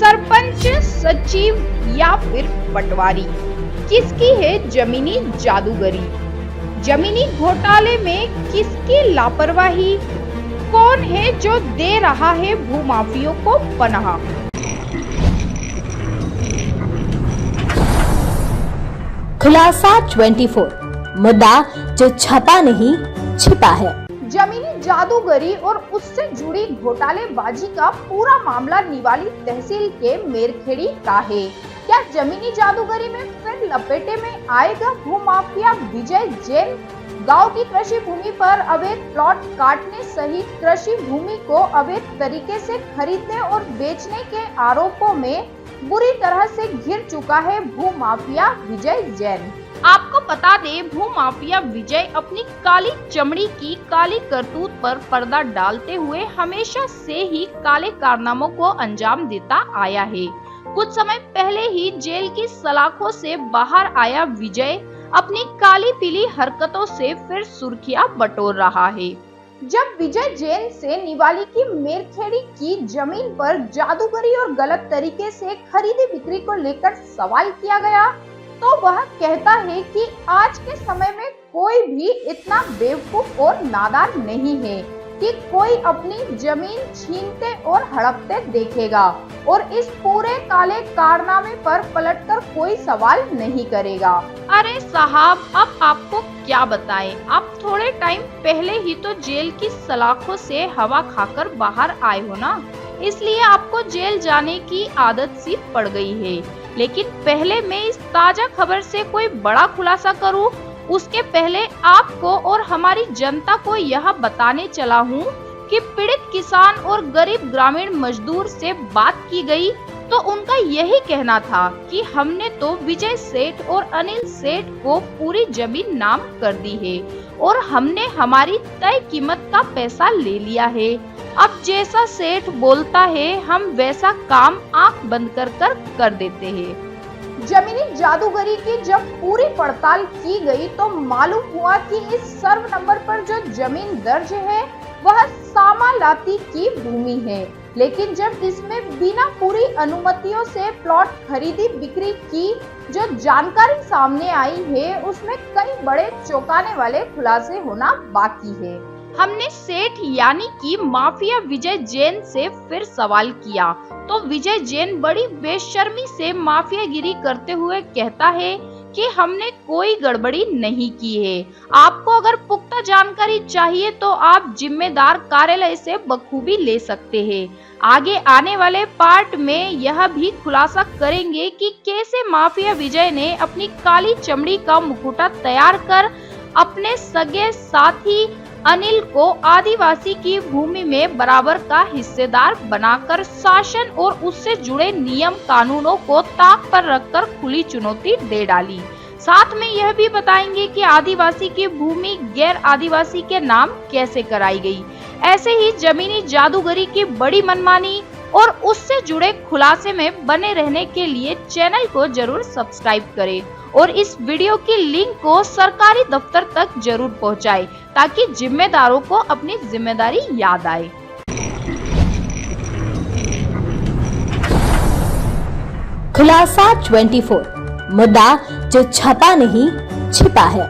सरपंच, सचिव या फिर पटवारी, किसकी है जमीनी जादूगरी? जमीनी घोटाले में किसकी लापरवाही? कौन है जो दे रहा है भूमाफियों को पनाह? खुलासा 24 मुद्दा जो छपा नहीं छिपा है। जमीनी जादूगरी और उससे जुड़ी घोटालेबाजी का पूरा मामला निवाली तहसील के मेरखेड़ी का है। क्या जमीनी जादूगरी में फिर लपेटे में आएगा भूमाफिया विजय जैन? गांव की कृषि भूमि पर अवैध प्लॉट काटने सहित कृषि भूमि को अवैध तरीके से खरीदने और बेचने के आरोपों में बुरी तरह से घिर चुका है भूमाफिया विजय जैन। आपको बता दें, भूमाफिया विजय अपनी काली चमड़ी की काली करतूत पर पर्दा डालते हुए हमेशा से ही काले कारनामों को अंजाम देता आया है। कुछ समय पहले ही जेल की सलाखों से बाहर आया विजय अपनी काली पीली हरकतों से फिर सुर्खियां बटोर रहा है। जब विजय जैन से निवाली की मेरखेड़ी की जमीन पर जादूगरी और गलत तरीके से खरीदी बिक्री को लेकर सवाल किया गया, तो वह कहता है कि आज के समय में कोई भी इतना बेवकूफ और नादान नहीं है कि कोई अपनी जमीन छीनते और हड़पते देखेगा और इस पूरे काले कारनामे पर पलटकर कोई सवाल नहीं करेगा। अरे साहब, अब आपको क्या बताएं? आप थोड़े टाइम पहले ही तो जेल की सलाखों से हवा खाकर बाहर आए हो ना, इसलिए आपको जेल जाने की आदत सी पड़ गई है। लेकिन पहले मैं इस ताजा खबर से कोई बड़ा खुलासा करूं, उसके पहले आपको और हमारी जनता को यह बताने चला हूं कि पीड़ित किसान और गरीब ग्रामीण मजदूर से बात की गई तो उनका यही कहना था कि हमने तो विजय सेठ और अनिल सेठ को पूरी जमीन नाम कर दी है और हमने हमारी तय कीमत का पैसा ले लिया है। अब जैसा सेठ बोलता है हम वैसा काम आंख बंद कर देते हैं। जमीनी जादूगरी की जब पूरी पड़ताल की गई तो मालूम हुआ कि इस सर्व नंबर पर जो जमीन दर्ज है वह सामालाती की भूमि है, लेकिन जब इसमें बिना पूरी अनुमतियों से प्लॉट खरीदी बिक्री की जो जानकारी सामने आई है उसमें कई बड़े चौंकाने वाले खुलासे होना बाकी है। हमने सेठ यानी कि माफिया विजय जैन से फिर सवाल किया तो विजय जैन बड़ी बेशर्मी से माफियागिरी करते हुए कहता है कि हमने कोई गड़बड़ी नहीं की है। आपको अगर पुख्ता जानकारी चाहिए तो आप जिम्मेदार कार्यालय से बखूबी ले सकते हैं। आगे आने वाले पार्ट में यह भी खुलासा करेंगे कि कैसे माफिया विजय ने अपनी काली चमड़ी का मुखौटा तैयार कर अपने सगे साथी अनिल को आदिवासी की भूमि में बराबर का हिस्सेदार बनाकर शासन और उससे जुड़े नियम कानूनों को ताक पर रखकर खुली चुनौती दे डाली। साथ में यह भी बताएंगे कि आदिवासी की भूमि गैर आदिवासी के नाम कैसे कराई गई। ऐसे ही जमीनी जादूगरी की बड़ी मनमानी और उससे जुड़े खुलासे में बने रहने के लिए चैनल को जरूर सब्सक्राइब करें और इस वीडियो की लिंक को सरकारी दफ्तर तक जरूर पहुंचाएं ताकि जिम्मेदारों को अपनी जिम्मेदारी याद आए। खुलासा 24 मुद्दा जो छपा नहीं छिपा है।